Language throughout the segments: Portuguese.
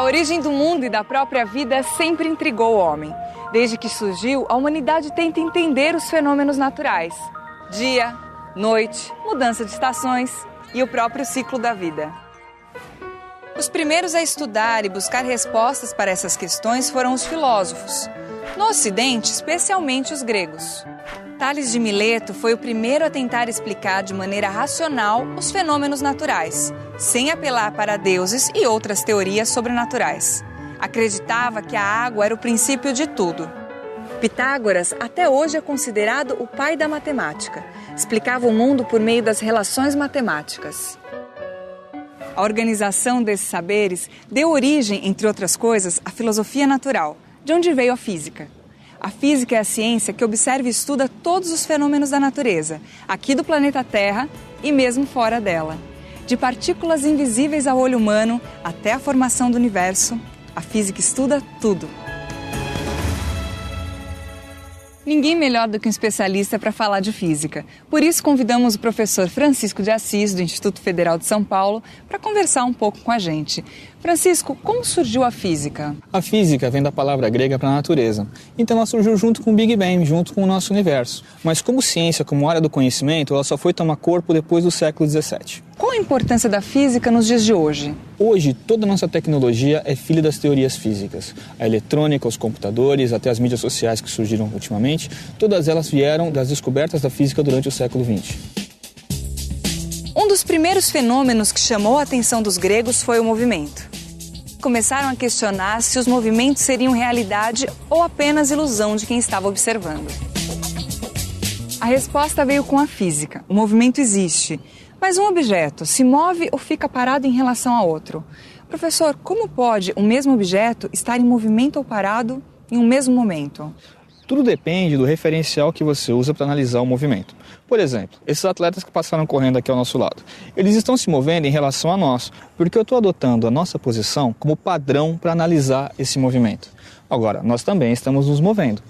A origem do mundo e da própria vida sempre intrigou o homem. Desde que surgiu, a humanidade tenta entender os fenômenos naturais. Dia, noite, mudança de estações e o próprio ciclo da vida. Os primeiros a estudar e buscar respostas para essas questões foram os filósofos. No Ocidente, especialmente os gregos. Tales de Mileto foi o primeiro a tentar explicar de maneira racional os fenômenos naturais, sem apelar para deuses e outras teorias sobrenaturais. Acreditava que a água era o princípio de tudo. Pitágoras até hoje é considerado o pai da matemática. Explicava o mundo por meio das relações matemáticas. A organização desses saberes deu origem, entre outras coisas, à filosofia natural, de onde veio a física. A física é a ciência que observa e estuda todos os fenômenos da natureza, aqui do planeta Terra e mesmo fora dela. De partículas invisíveis ao olho humano até a formação do universo, a física estuda tudo. Ninguém melhor do que um especialista para falar de física. Por isso convidamos o professor Francisco de Assis, do Instituto Federal de São Paulo, para conversar um pouco com a gente. Francisco, como surgiu a física? A física vem da palavra grega para natureza. Então ela surgiu junto com o Big Bang, junto com o nosso universo. Mas como ciência, como área do conhecimento, ela só foi tomar corpo depois do século XVII. Qual a importância da física nos dias de hoje? Hoje, toda a nossa tecnologia é filha das teorias físicas. A eletrônica, os computadores, até as mídias sociais que surgiram ultimamente, todas elas vieram das descobertas da física durante o século XX. Um dos primeiros fenômenos que chamou a atenção dos gregos foi o movimento. Começaram a questionar se os movimentos seriam realidade ou apenas ilusão de quem estava observando. A resposta veio com a física. O movimento existe. Mas um objeto se move ou fica parado em relação a outro? Professor, como pode o mesmo objeto estar em movimento ou parado em um mesmo momento? Tudo depende do referencial que você usa para analisar o movimento. Por exemplo, esses atletas que passaram correndo aqui ao nosso lado, eles estão se movendo em relação a nós, porque eu estou adotando a nossa posição como padrão para analisar esse movimento. Agora, nós também estamos nos movendo.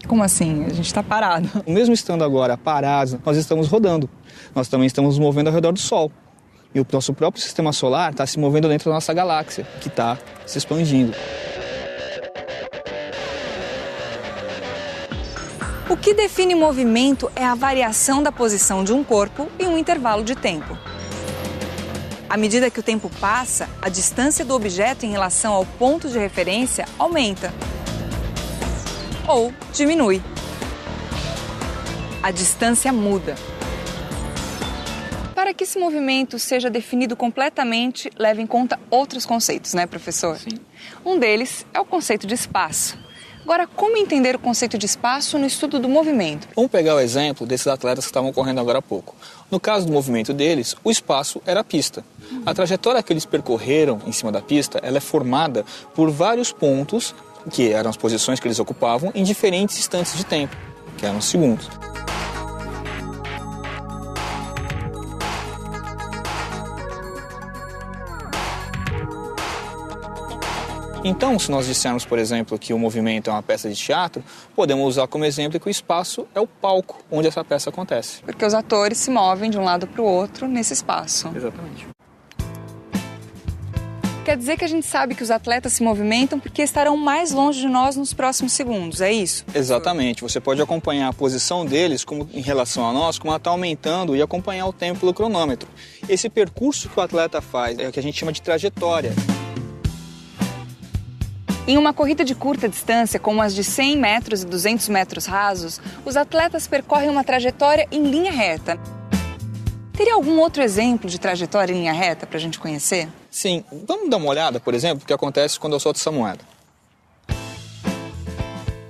Como assim? A gente está parado. Mesmo estando agora parados, nós estamos rodando. Nós também estamos nos movendo ao redor do Sol. E o nosso próprio sistema solar está se movendo dentro da nossa galáxia, que está se expandindo. O que define movimento é a variação da posição de um corpo em um intervalo de tempo. À medida que o tempo passa, a distância do objeto em relação ao ponto de referência aumenta ou diminui. A distância muda. Para que esse movimento seja definido completamente, leva em conta outros conceitos, né, professor? Sim. Um deles é o conceito de espaço. Agora, como entender o conceito de espaço no estudo do movimento? Vamos pegar o exemplo desses atletas que estavam correndo agora há pouco. No caso do movimento deles, o espaço era a pista. A trajetória que eles percorreram em cima da pista, ela é formada por vários pontos, que eram as posições que eles ocupavam, em diferentes instantes de tempo, que eram segundos. Então, se nós dissermos, por exemplo, que o movimento é uma peça de teatro, podemos usar como exemplo que o espaço é o palco onde essa peça acontece. Porque os atores se movem de um lado para o outro nesse espaço. Exatamente. Quer dizer que a gente sabe que os atletas se movimentam porque estarão mais longe de nós nos próximos segundos, é isso? Exatamente. Você pode acompanhar a posição deles em relação a nós, como ela está aumentando, e acompanhar o tempo pelo cronômetro. Esse percurso que o atleta faz é o que a gente chama de trajetória. Em uma corrida de curta distância, como as de 100 metros e 200 metros rasos, os atletas percorrem uma trajetória em linha reta. Teria algum outro exemplo de trajetória em linha reta para a gente conhecer? Sim. Vamos dar uma olhada, por exemplo, o que acontece quando eu solto essa moeda.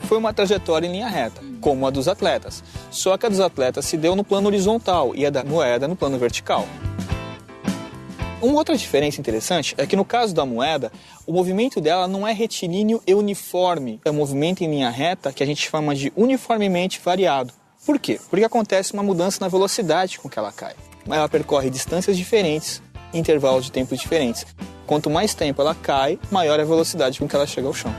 Foi uma trajetória em linha reta, como a dos atletas. Só que a dos atletas se deu no plano horizontal e a da moeda no plano vertical. Uma outra diferença interessante é que no caso da moeda, o movimento dela não é retilíneo e uniforme. É um movimento em linha reta que a gente chama de uniformemente variado. Por quê? Porque acontece uma mudança na velocidade com que ela cai. Ela percorre distâncias diferentes, intervalos de tempo diferentes. Quanto mais tempo ela cai, maior é a velocidade com que ela chega ao chão.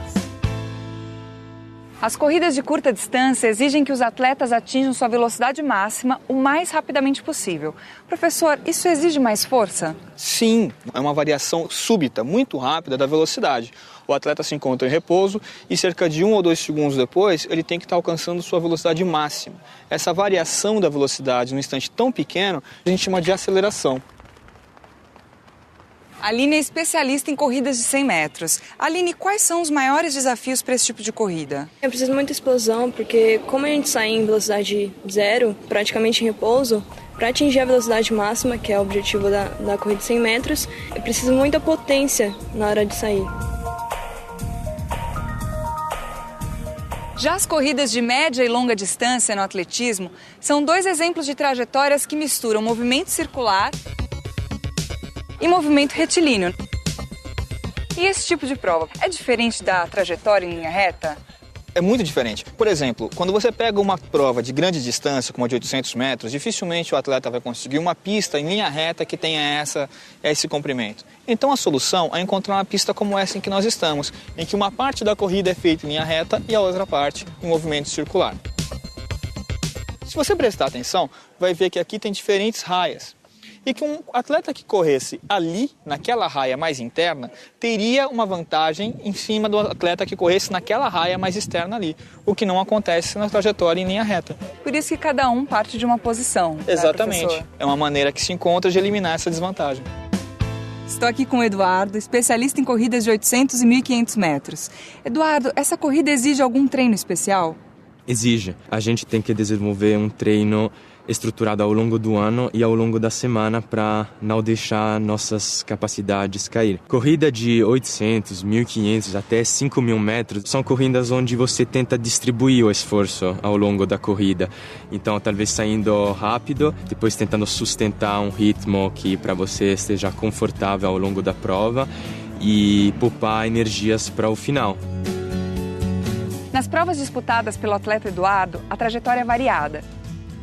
As corridas de curta distância exigem que os atletas atinjam sua velocidade máxima o mais rapidamente possível. Professor, isso exige mais força? Sim, é uma variação súbita, muito rápida da velocidade. O atleta se encontra em repouso e cerca de 1 ou 2 segundos depois ele tem que estar alcançando sua velocidade máxima. Essa variação da velocidade num instante tão pequeno a gente chama de aceleração. A Aline é especialista em corridas de 100 metros. Aline, quais são os maiores desafios para esse tipo de corrida? Eu preciso de muita explosão, porque como a gente sai em velocidade zero, praticamente em repouso, para atingir a velocidade máxima, que é o objetivo da corrida de 100 metros, eu preciso de muita potência na hora de sair. Já as corridas de média e longa distância no atletismo são 2 exemplos de trajetórias que misturam movimento circular e movimento retilíneo. E esse tipo de prova é diferente da trajetória em linha reta? É muito diferente. Por exemplo, quando você pega uma prova de grande distância, como a de 800 metros, dificilmente o atleta vai conseguir uma pista em linha reta que tenha esse comprimento. Então a solução é encontrar uma pista como essa em que nós estamos, em que uma parte da corrida é feita em linha reta e a outra parte em movimento circular. Se você prestar atenção, vai ver que aqui tem diferentes raias. E que um atleta que corresse ali, naquela raia mais interna, teria uma vantagem em cima do atleta que corresse naquela raia mais externa ali, o que não acontece na trajetória em linha reta. Por isso que cada um parte de uma posição. Exatamente. É uma maneira que se encontra de eliminar essa desvantagem. Estou aqui com o Eduardo, especialista em corridas de 800 e 1.500 metros. Eduardo, essa corrida exige algum treino especial? Exige. A gente tem que desenvolver um treino estruturado ao longo do ano e ao longo da semana para não deixar nossas capacidades cair. Corrida de 800, 1.500 até 5.000 metros são corridas onde você tenta distribuir o esforço ao longo da corrida. Então, talvez saindo rápido, depois tentando sustentar um ritmo que para você esteja confortável ao longo da prova e poupar energias para o final. Nas provas disputadas pelo atleta Eduardo, a trajetória é variada.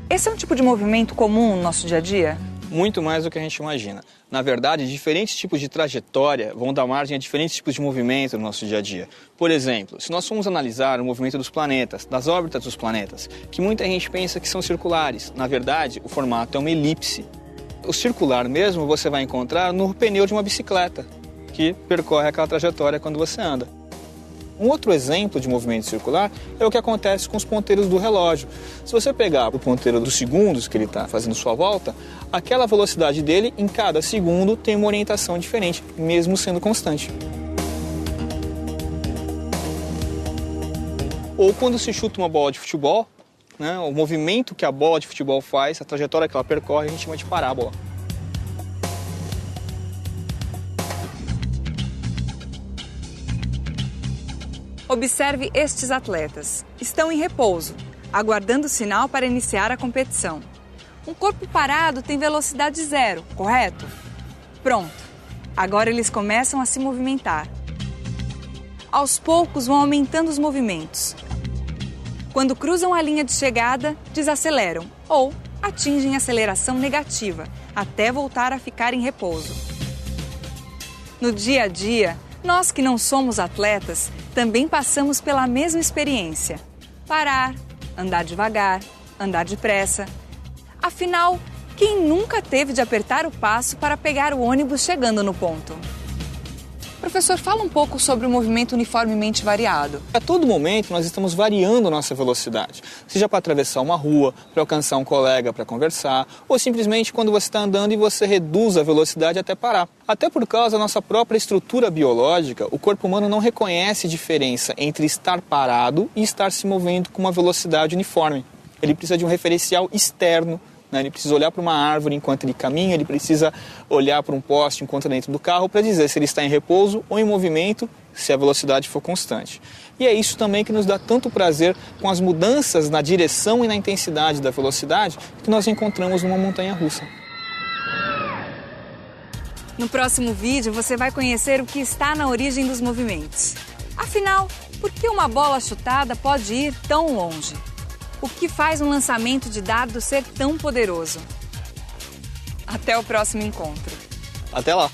Esse é um tipo de movimento comum no nosso dia a dia? Muito mais do que a gente imagina. Na verdade, diferentes tipos de trajetória vão dar margem a diferentes tipos de movimento no nosso dia a dia. Por exemplo, se nós formos analisar o movimento dos planetas, das órbitas dos planetas, que muita gente pensa que são circulares. Na verdade, o formato é uma elipse. O circular mesmo você vai encontrar no pneu de uma bicicleta, que percorre aquela trajetória quando você anda. Um outro exemplo de movimento circular é o que acontece com os ponteiros do relógio. Se você pegar o ponteiro dos segundos que ele está fazendo sua volta, aquela velocidade dele em cada segundo tem uma orientação diferente, mesmo sendo constante. Ou quando se chuta uma bola de futebol, né, o movimento que a bola de futebol faz, a trajetória que ela percorre, a gente chama de parábola. Observe estes atletas. Estão em repouso, aguardando o sinal para iniciar a competição. Um corpo parado tem velocidade zero, correto? Pronto. Agora eles começam a se movimentar. Aos poucos vão aumentando os movimentos. Quando cruzam a linha de chegada, desaceleram ou atingem aceleração negativa, até voltar a ficar em repouso. No dia a dia, nós que não somos atletas, também passamos pela mesma experiência. Parar, andar devagar, andar depressa. Afinal, quem nunca teve de apertar o passo para pegar o ônibus chegando no ponto? Professor, fala um pouco sobre o movimento uniformemente variado. A todo momento nós estamos variando nossa velocidade, seja para atravessar uma rua, para alcançar um colega para conversar, ou simplesmente quando você está andando e você reduz a velocidade até parar. Até por causa da nossa própria estrutura biológica, o corpo humano não reconhece diferença entre estar parado e estar se movendo com uma velocidade uniforme. Ele precisa de um referencial externo. Ele precisa olhar para uma árvore enquanto ele caminha, ele precisa olhar para um poste enquanto está dentro do carro para dizer se ele está em repouso ou em movimento, se a velocidade for constante. E é isso também que nos dá tanto prazer com as mudanças na direção e na intensidade da velocidade que nós encontramos numa montanha-russa. No próximo vídeo você vai conhecer o que está na origem dos movimentos. Afinal, por que uma bola chutada pode ir tão longe? O que faz um lançamento de dardo ser tão poderoso? Até o próximo encontro. Até lá!